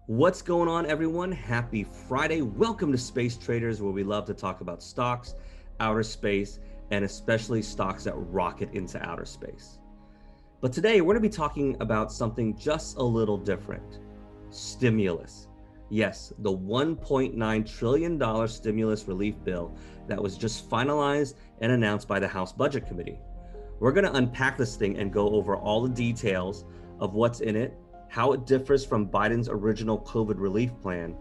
What's going on, everyone? Happy Friday. Welcome to Space Traders, where we love to talk about stocks, outer space, and especially stocks that rocket into outer space. But today, we're going to be talking about something just a little different: stimulus. Yes, the $1.9 trillion stimulus relief bill that was just finalized and announced by the House Budget Committee. We're going to unpack this thing and go over all the details of what's in it, how it differs from Biden's original COVID relief plan,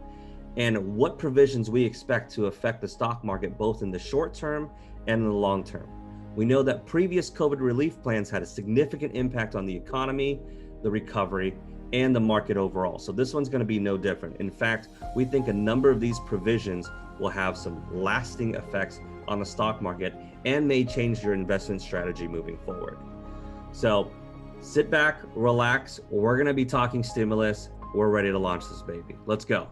and what provisions we expect to affect the stock market both in the short term and in the long term. We know that previous COVID relief plans had a significant impact on the economy, the recovery, and the market overall. So this one's going to be no different. In fact, we think a number of these provisions will have some lasting effects on the stock market and may change your investment strategy moving forward. So sit back, relax. We're going to be talking stimulus. We're ready to launch this baby. Let's go.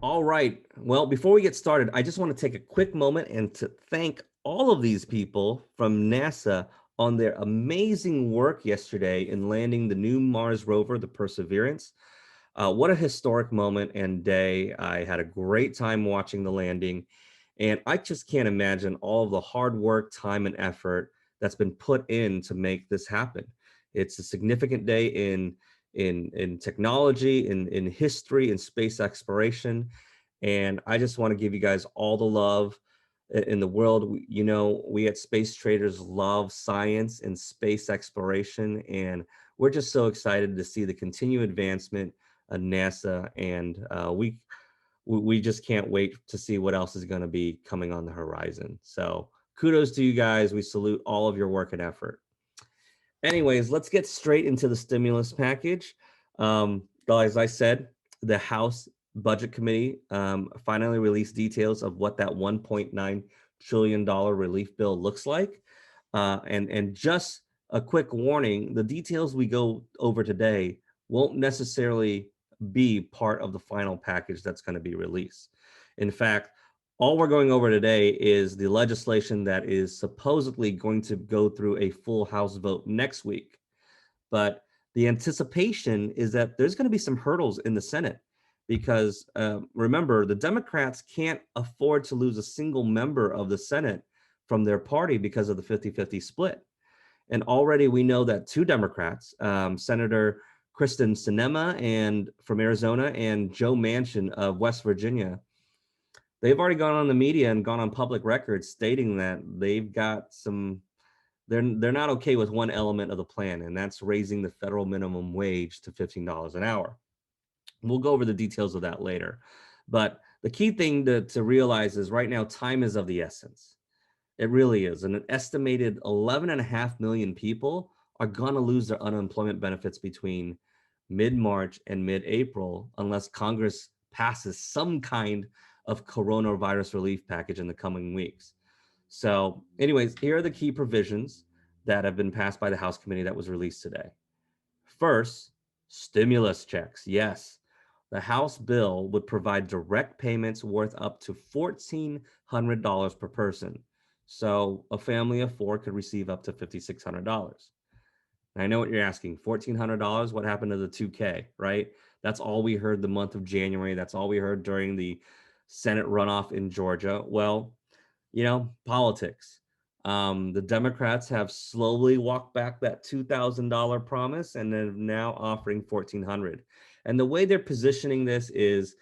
All right. Well, before we get started, I just want to take a quick moment and to thank all of these people from NASA on their amazing work yesterday in landing the new Mars rover, the Perseverance. What a historic moment and day. I had a great time watching the landing, and I just can't imagine all of the hard work, time, and effort that's been put in to make this happen. It's a significant day in technology, in history, in space exploration, and I just want to give you guys all the love in the world. We at Space Traders love science and space exploration, and we're just so excited to see the continued advancement of NASA, and we just can't wait to see what else is going to be coming on the horizon. So kudos to you guys. We salute all of your work and effort. Anyways, let's get straight into the stimulus package. As I said, the House Budget Committee finally released details of what that $1.9 trillion relief bill looks like. And just a quick warning, the details we go over today won't necessarily be part of the final package that's going to be released. In fact, all we're going over today is the legislation that is supposedly going to go through a full House vote next week. But the anticipation is that there's going to be some hurdles in the Senate because remember, the Democrats can't afford to lose a single member of the Senate from their party because of the 50-50 split. And already we know that two Democrats, Senator Kristen Sinema and from Arizona and Joe Manchin of West Virginia, they've already gone on the media and gone on public record stating that they've got some, they're not okay with one element of the plan, and that's raising the federal minimum wage to $15 an hour. We'll go over the details of that later. But the key thing to realize is right now, time is of the essence. It really is. And an estimated 11.5 million people are going to lose their unemployment benefits between mid-March and mid-April unless Congress passes some kind of coronavirus relief package in the coming weeks. So anyways, here are the key provisions that have been passed by the House committee that was released today. First, stimulus checks. Yes, the House bill would provide direct payments worth up to $1,400 per person. So a family of four could receive up to $5,600. I know what you're asking. $1,400, what happened to the 2K, right? That's all we heard the month of January. That's all we heard during the Senate runoff in Georgia. Well, politics. The Democrats have slowly walked back that $2,000 promise, and they're now offering $1,400. And the way they're positioning this is,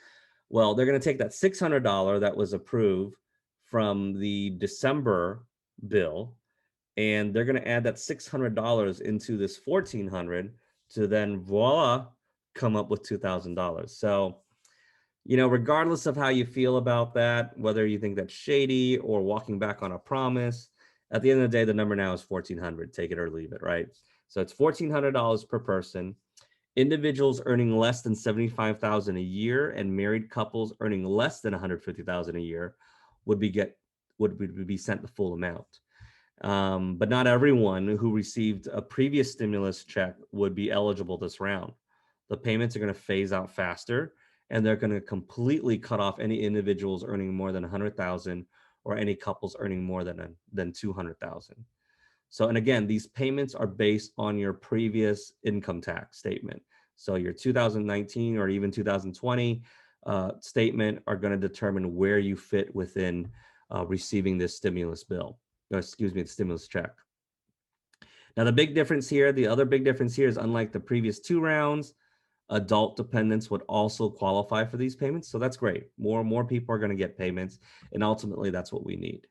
well, they're going to take that $600 that was approved from the December bill, and they're going to add that $600 into this $1,400 to then voila, come up with $2,000. So, regardless of how you feel about that, whether you think that's shady or walking back on a promise, at the end of the day, the number now is $1,400. Take it or leave it, right? So it's $1,400 per person. Individuals earning less than $75,000 a year and married couples earning less than $150,000 a year would be sent the full amount. But not everyone who received a previous stimulus check would be eligible this round. The payments are going to phase out faster, and they're going to completely cut off any individuals earning more than 100,000 or any couples earning more than 200,000. So, and again, these payments are based on your previous income tax statement. So your 2019 or even 2020 statement are going to determine where you fit within receiving this stimulus bill, or excuse me, the stimulus check. Now, the other big difference here is unlike the previous two rounds, adult dependents would also qualify for these payments. So that's great. More and more people are going to get payments, and ultimately that's what we need.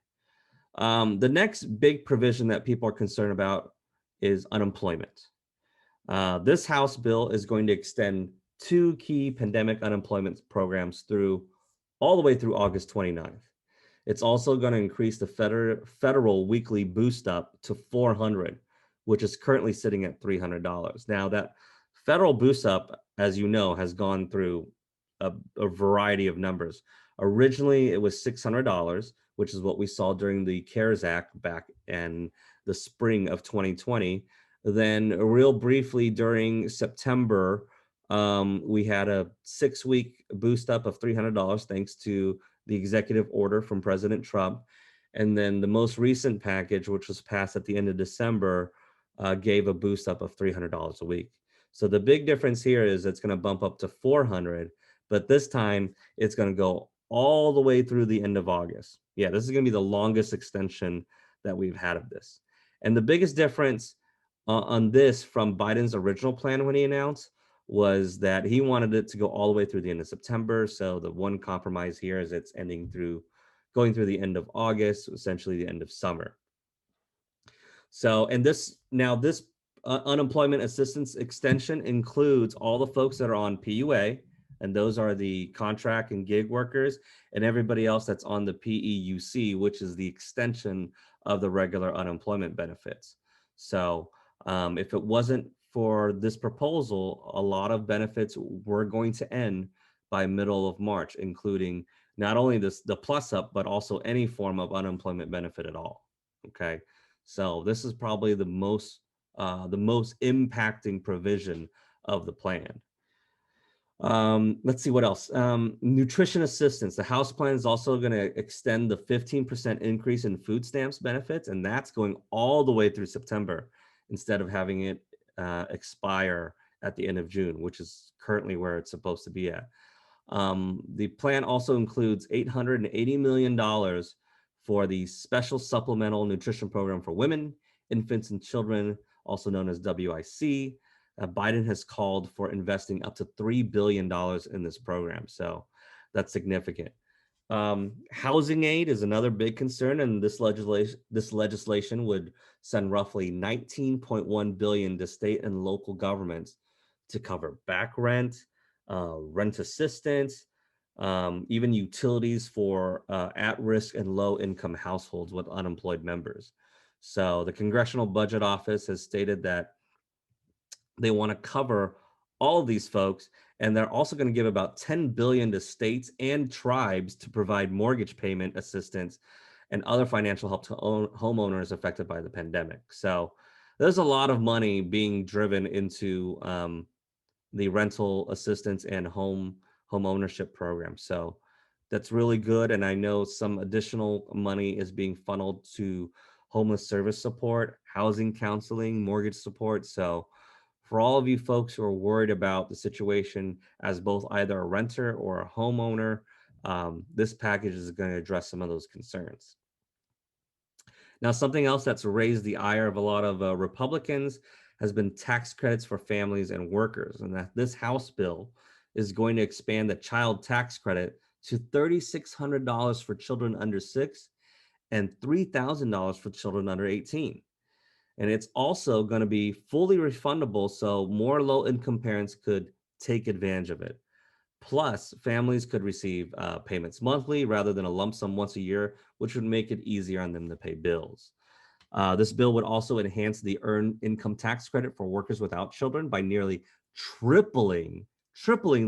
The next big provision that people are concerned about is unemployment. This House bill is going to extend two key pandemic unemployment programs through all the way through August 29th. It's also going to increase the federal weekly boost up to 400, which is currently sitting at $300. Now, that federal boost up, as you know, has gone through a variety of numbers. Originally, it was $600, which is what we saw during the CARES Act back in the spring of 2020. Then, real briefly, during September, we had a 6-week boost up of $300 thanks to the executive order from President Trump. And then the most recent package, which was passed at the end of December, gave a boost up of $300 a week. So the big difference here is it's going to bump up to 400, but this time it's going to go all the way through the end of August. Yeah, this is going to be the longest extension that we've had of this. And the biggest difference on this from Biden's original plan when he announced was that he wanted it to go all the way through the end of September. So the one compromise here is it's going through the end of August, essentially the end of summer. So, and this unemployment assistance extension includes all the folks that are on PUA, and those are the contract and gig workers, and everybody else that's on the PEUC, which is the extension of the regular unemployment benefits. So, if it wasn't for this proposal, a lot of benefits were going to end by middle of March, including not only the plus up, but also any form of unemployment benefit at all. Okay. So this is probably the most impacting provision of the plan. Let's see what else. Nutrition assistance. The House plan is also going to extend the 15% increase in food stamps benefits, and that's going all the way through September instead of having it expire at the end of June, which is currently where it's supposed to be at. The plan also includes $880 million for the Special Supplemental Nutrition Program for Women, Infants, and Children, also known as WIC. Biden has called for investing up to $3 billion in this program. So that's significant. Housing aid is another big concern, and this legislation would send roughly $19.1 billion to state and local governments to cover back rent, rent assistance, even utilities for at-risk and low-income households with unemployed members. So the Congressional Budget Office has stated that they want to cover all of these folks, and they're also going to give about $10 billion to states and tribes to provide mortgage payment assistance and other financial help to homeowners affected by the pandemic. So there's a lot of money being driven into the rental assistance and home ownership program. So that's really good. And I know some additional money is being funneled to homeless service support, housing counseling, mortgage support. So for all of you folks who are worried about the situation as both either a renter or a homeowner, this package is going to address some of those concerns. Now, something else that's raised the ire of a lot of Republicans has been tax credits for families and workers, and that this House bill is going to expand the child tax credit to $3,600 for children under 6 and $3,000 for children under 18. And it's also going to be fully refundable, so more low-income parents could take advantage of it. Plus, families could receive payments monthly rather than a lump sum once a year, which would make it easier on them to pay bills. This bill would also enhance the earned income tax credit for workers without children by nearly tripling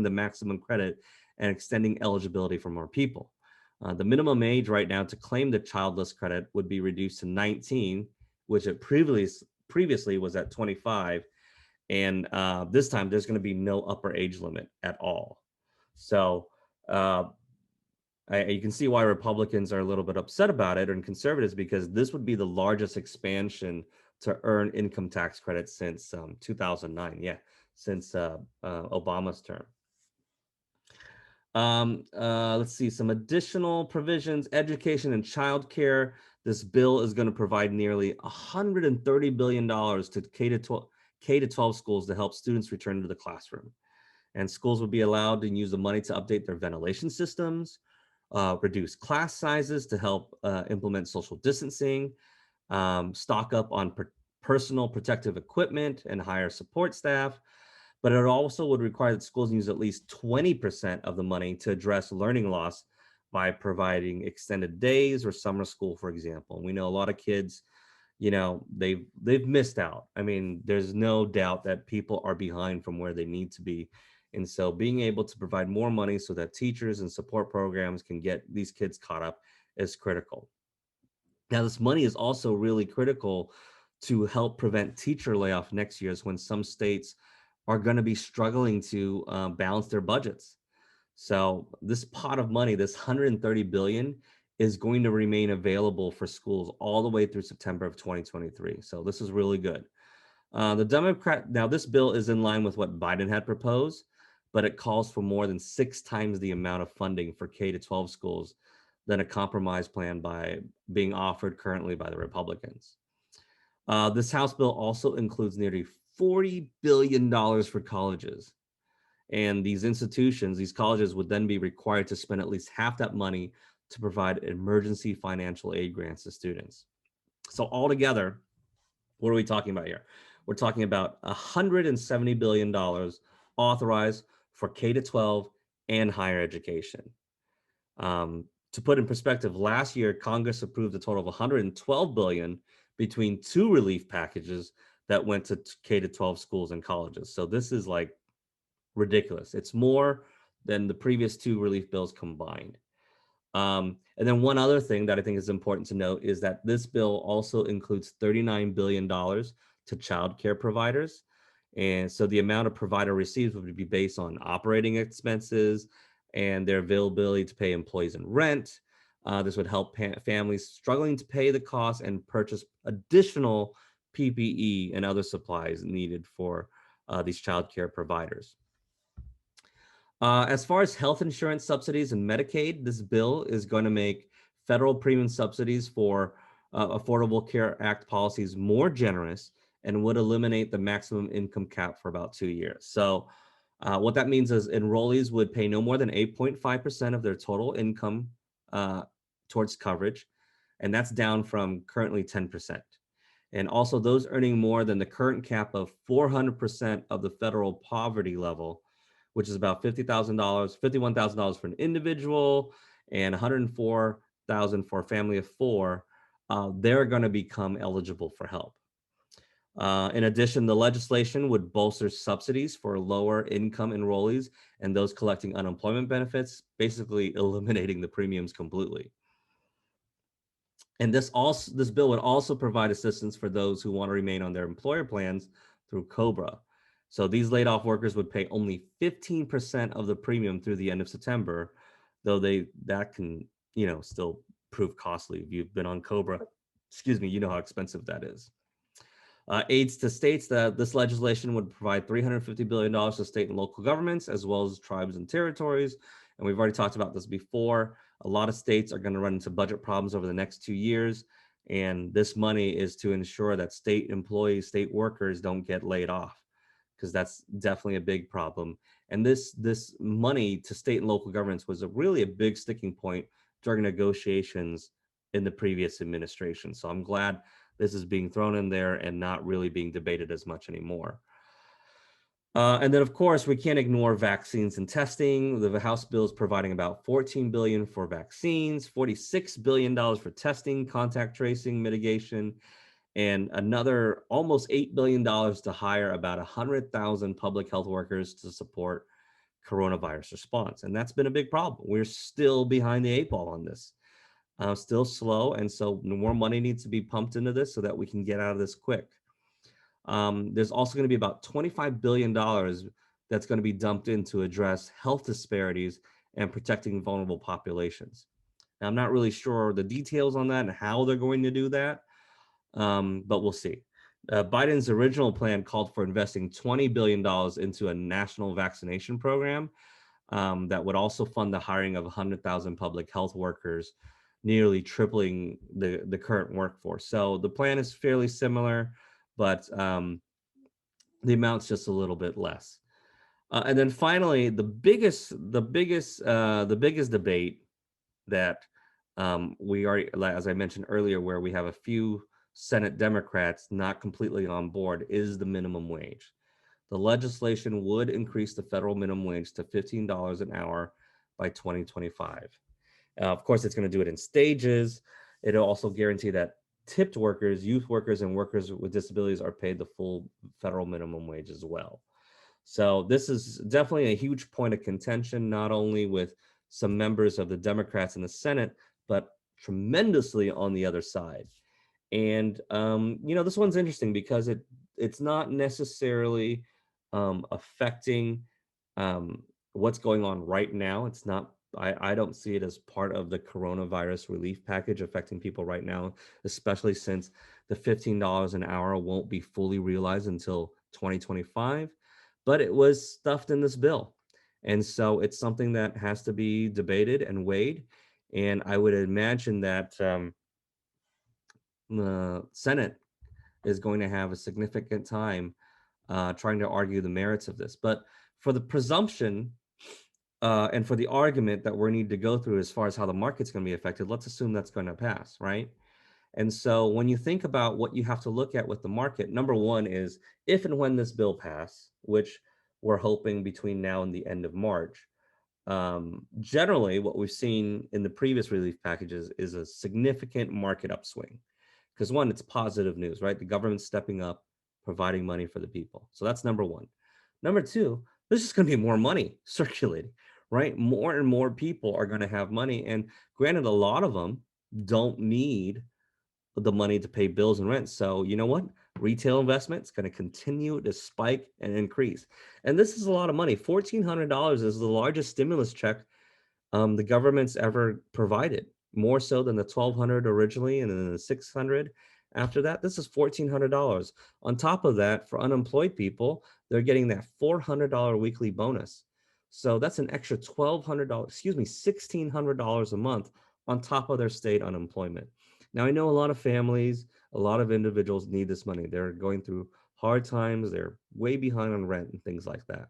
the maximum credit and extending eligibility for more people. The minimum age right now to claim the childless credit would be reduced to 19, which it previously was at 25. And this time there's going to be no upper age limit at all. So uh, you can see why Republicans are a little bit upset about it and conservatives, because this would be the largest expansion to earn income tax credits since 2009. Yeah, since Obama's term. Let's see some additional provisions: education and childcare. This bill is going to provide nearly $130 billion to K to 12 schools to help students return to the classroom. And schools will be allowed to use the money to update their ventilation systems, reduce class sizes to help implement social distancing, stock up on personal protective equipment, and hire support staff. But it also would require that schools use at least 20% of the money to address learning loss by providing extended days or summer school, for example. And we know a lot of kids, they've missed out. I mean, there's no doubt that people are behind from where they need to be. And so being able to provide more money so that teachers and support programs can get these kids caught up is critical. Now, this money is also really critical to help prevent teacher layoff next year, when some states are going to be struggling to balance their budgets. So this pot of money, this 130 billion, is going to remain available for schools all the way through September of 2023. So this is really good. Now this bill is in line with what Biden had proposed, but it calls for more than 6 times the amount of funding for K-12 schools than a compromise plan by being offered currently by the Republicans. This House bill also includes nearly $40 billion for colleges. And these colleges would then be required to spend at least half that money to provide emergency financial aid grants to students. So altogether, what are we talking about here? We're talking about $170 billion authorized for K-12 and higher education. To put in perspective, last year, Congress approved a total of $112 billion between two relief packages that went to K-12 schools and colleges. So this is like ridiculous. It's more than the previous two relief bills combined. And then one other thing that I think is important to note is that this bill also includes $39 billion to child care providers. And so the amount of provider receipts would be based on operating expenses and their availability to pay employees and rent. This would help families struggling to pay the cost and purchase additional PPE and other supplies needed for these child care providers. As far as health insurance subsidies and Medicaid, this bill is going to make federal premium subsidies for Affordable Care Act policies more generous and would eliminate the maximum income cap for about 2 years. So, what that means is enrollees would pay no more than 8.5% of their total income uh, towards coverage, and that's down from currently 10%. And also, those earning more than the current cap of 400% of the federal poverty level, which is about $50,000, $51,000 for an individual, and $104,000 for a family of four, they're going to become eligible for help. In addition, the legislation would bolster subsidies for lower income enrollees and those collecting unemployment benefits, basically eliminating the premiums completely. And this bill would also provide assistance for those who want to remain on their employer plans through COBRA. So these laid off workers would pay only 15% of the premium through the end of September, though that can, still prove costly. If you've been on COBRA, excuse me, you know how expensive that is. Aids to states: that this legislation would provide $350 billion to state and local governments, as well as tribes and territories. And we've already talked about this before. A lot of states are going to run into budget problems over the next 2 years. And this money is to ensure that state employees, state workers don't get laid off, because that's definitely a big problem. And this money to state and local governments was really a big sticking point during negotiations in the previous administration. So I'm glad this is being thrown in there and not really being debated as much anymore. And then, of course, we can't ignore vaccines and testing. The House bill is providing about $14 billion for vaccines, $46 billion for testing, contact tracing, mitigation, and another almost $8 billion to hire about 100,000 public health workers to support coronavirus response. And that's been a big problem. We're still behind the 8 ball on this, still slow. And so more money needs to be pumped into this so that we can get out of this quick. There's also going to be about $25 billion that's going to be dumped in to address health disparities and protecting vulnerable populations. Now, I'm not really sure the details on that and how they're going to do that, but we'll see. Biden's original plan called for investing $20 billion into a national vaccination program that would also fund the hiring of 100,000 public health workers, nearly tripling the current workforce. So the plan is fairly similar, but the amount's just a little bit less. And then finally, the biggest debate that we are, as I mentioned earlier, where we have a few Senate Democrats not completely on board, is the minimum wage. The legislation would increase the federal minimum wage to $15 an hour by 2025. Of course, it's going to do it in stages. It'll also guarantee that tipped workers, youth workers, and workers with disabilities are paid the full federal minimum wage as well. So this is definitely a huge point of contention, not only with some members of the Democrats in the Senate, but tremendously on the other side. And this one's interesting because it's not necessarily affecting um, what's going on right now. It's not. I don't see it as part of the coronavirus relief package affecting people right now, especially since the $15 an hour won't be fully realized until 2025. But it was stuffed in this bill, and so it's something that has to be debated and weighed. And I would imagine that the Senate is going to have a significant time trying to argue the merits of this. But for the presumption and for the argument that we need to go through as far as how the market's going to be affected, let's assume that's going to pass, right? And so when you think about what you have to look at with the market, number one is if and when this bill passes, which we're hoping between now and the end of March. Generally, what we've seen in the previous relief packages is a significant market upswing because one, it's positive news, right? The government's stepping up, providing money for the people. So that's number one. Number two, there's just going to be more money circulating, right? More and more people are going to have money. And granted, a lot of them don't need the money to pay bills and rent. So you know what? Retail investment is going to continue to spike and increase. And this is a lot of money. $1,400 is the largest stimulus check the government's ever provided, more so than the 1,200 originally and then the 600 after that. This is $1,400. On top of that, for unemployed people, they're getting that $400 weekly bonus. So that's an extra $1,200, excuse me, $1,600 a month on top of their state unemployment. Now, I know a lot of families, a lot of individuals need this money. They're going through hard times, they're way behind on rent and things like that.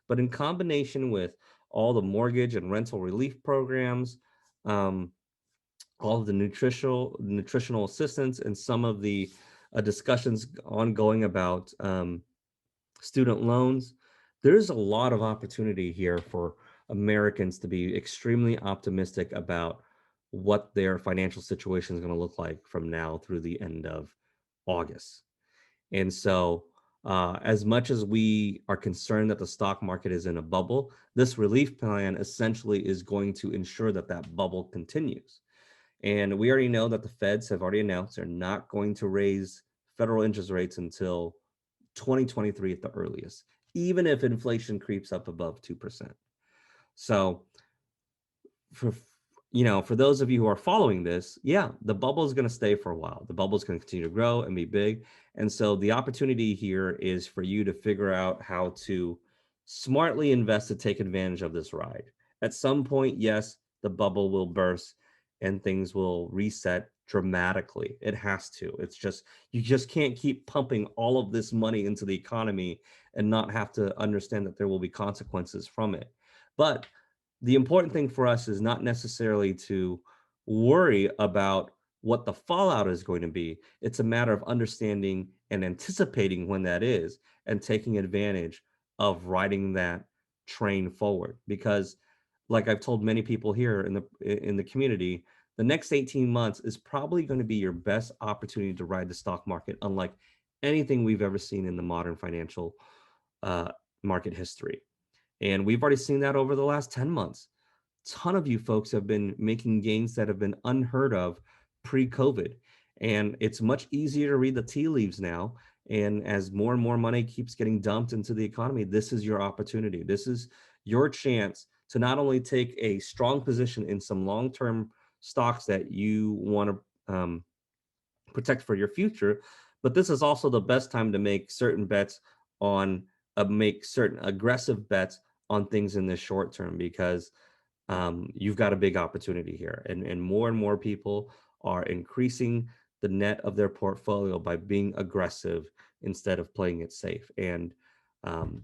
But in combination with all the mortgage and rental relief programs, um, all of the nutritional assistance, and some of the discussions ongoing about student loans. There's a lot of opportunity here for Americans to be extremely optimistic about what their financial situation is going to look like from now through the end of August. And so, as much as we are concerned that the stock market is in a bubble, this relief plan essentially is going to ensure that that bubble continues. And we already know that the Feds have already announced they're not going to raise federal interest rates until 2023 at the earliest, even if inflation creeps up above 2%. So for for those of you who are following this, yeah, the bubble is going to stay for a while. The bubble is going to continue to grow and be big. And so the opportunity here is for you to figure out how to smartly invest to take advantage of this ride. At some point, yes, the bubble will burst and things will reset dramatically. It has to. It's just, you just can't keep pumping all of this money into the economy and not have to understand that there will be consequences from it. But the important thing for us is not necessarily to worry about what the fallout is going to be. It's a matter of understanding and anticipating when that is and taking advantage of riding that train forward. Because, like I've told many people here in the community, the next 18 months is probably going to be your best opportunity to ride the stock market, unlike anything we've ever seen in the modern financial uh, market history. And we've already seen that over the last 10 months. A ton of you folks have been making gains that have been unheard of pre-COVID. And it's much easier to read the tea leaves now And as more and more money keeps getting dumped into the economy, this is your opportunity. This is your chance to not only take a strong position in some long-term stocks that you want to protect for your future, but this is also the best time to make certain bets on make certain aggressive bets on things in the short term, because you've got a big opportunity here, and more people are increasing the net of their portfolio by being aggressive instead of playing it safe. And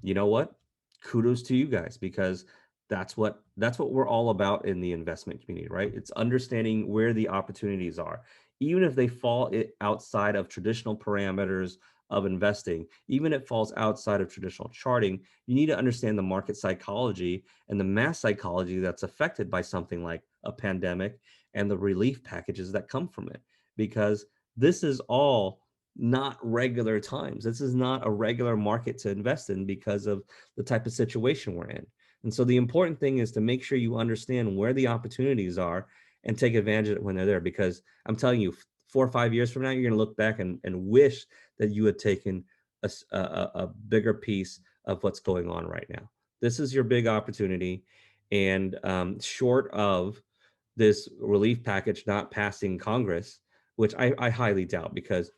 you know what? Kudos to you guys, because that's what we're all about in the investment community, right? It's understanding where the opportunities are, even if they fall outside of traditional parameters of investing, even if it falls outside of traditional charting. You need to understand the market psychology and the mass psychology that's affected by something like a pandemic and the relief packages that come from it. Because this is all not regular times. This is not a regular market to invest in because of the type of situation we're in. And so the important thing is to make sure you understand where the opportunities are and take advantage of it when they're there. Because I'm telling you, 4 or 5 years from now, you're going to look back and wish that you had taken a bigger piece of what's going on right now. This is your big opportunity. And short of this relief package not passing Congress, which I highly doubt, because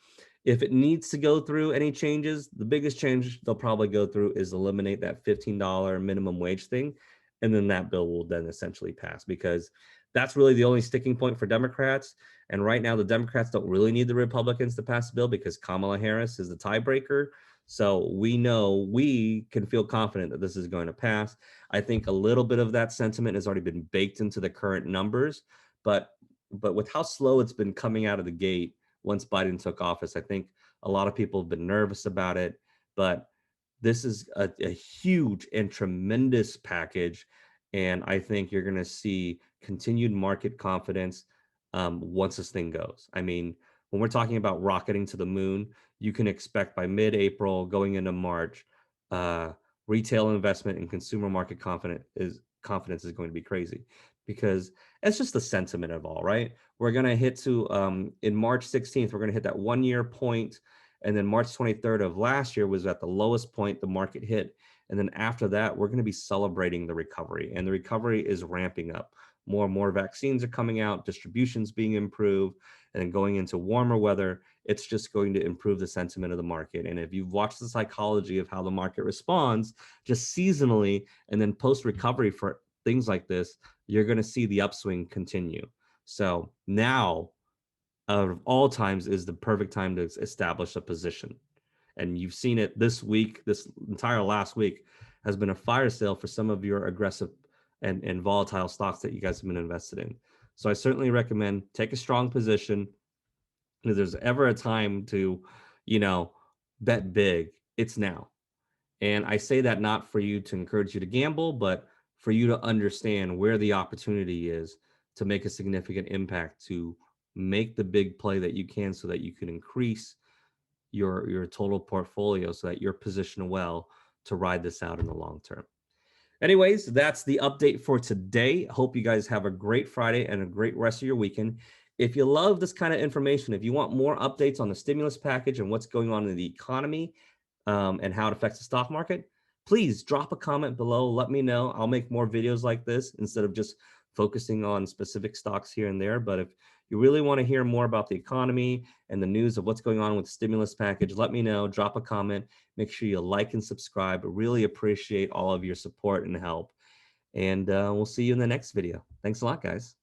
if it needs to go through any changes, the biggest change they'll probably go through is eliminate that $15 minimum wage thing. And then that bill will then essentially pass, because that's really the only sticking point for Democrats. And right now, the Democrats don't really need the Republicans to pass the bill because Kamala Harris is the tiebreaker. So we know we can feel confident that this is going to pass. I think a little bit of that sentiment has already been baked into the current numbers, but with how slow it's been coming out of the gate once Biden took office, I think a lot of people have been nervous about it. But this is a huge and tremendous package, and I think you're going to see continued market confidence once this thing goes. I mean, when we're talking about rocketing to the moon, you can expect by mid-April going into March, uh, retail investment and consumer market confidence is going to be crazy, because it's just the sentiment of all, right? We're going to hit to in March 16th, we're going to hit that 1 year point, and then March 23rd of last year was at the lowest point the market hit. And then after that, we're going to be celebrating the recovery, and the recovery is ramping up. More and more vaccines are coming out, distribution's being improved, and then going into warmer weather, it's just going to improve the sentiment of the market. And if you've watched the psychology of how the market responds just seasonally and then post recovery for things like this, you're going to see the upswing continue. So now, out of all times, is the perfect time to establish a position. And you've seen it this week. This entire last week has been a fire sale for some of your aggressive and volatile stocks that you guys have been invested in. So I certainly recommend take a strong position. If there's ever a time to, you know, bet big, it's now. And I say that not for you to encourage you to gamble, but for you to understand where the opportunity is to make a significant impact, to make the big play that you can, so that you can increase your total portfolio, so that you're positioned well to ride this out in the long term. Anyways, that's the update for today. Hope you guys have a great Friday and a great rest of your weekend. If you love this kind of information, if you want more updates on the stimulus package and what's going on in the economy, and how it affects the stock market, please drop a comment below. Let me know. I'll make more videos like this instead of just focusing on specific stocks here and there. But if you really want to hear more about the economy and the news of what's going on with the stimulus package, let me know. Drop a comment. Make sure you like and subscribe. I really appreciate all of your support and help. And we'll see you in the next video. Thanks a lot, guys.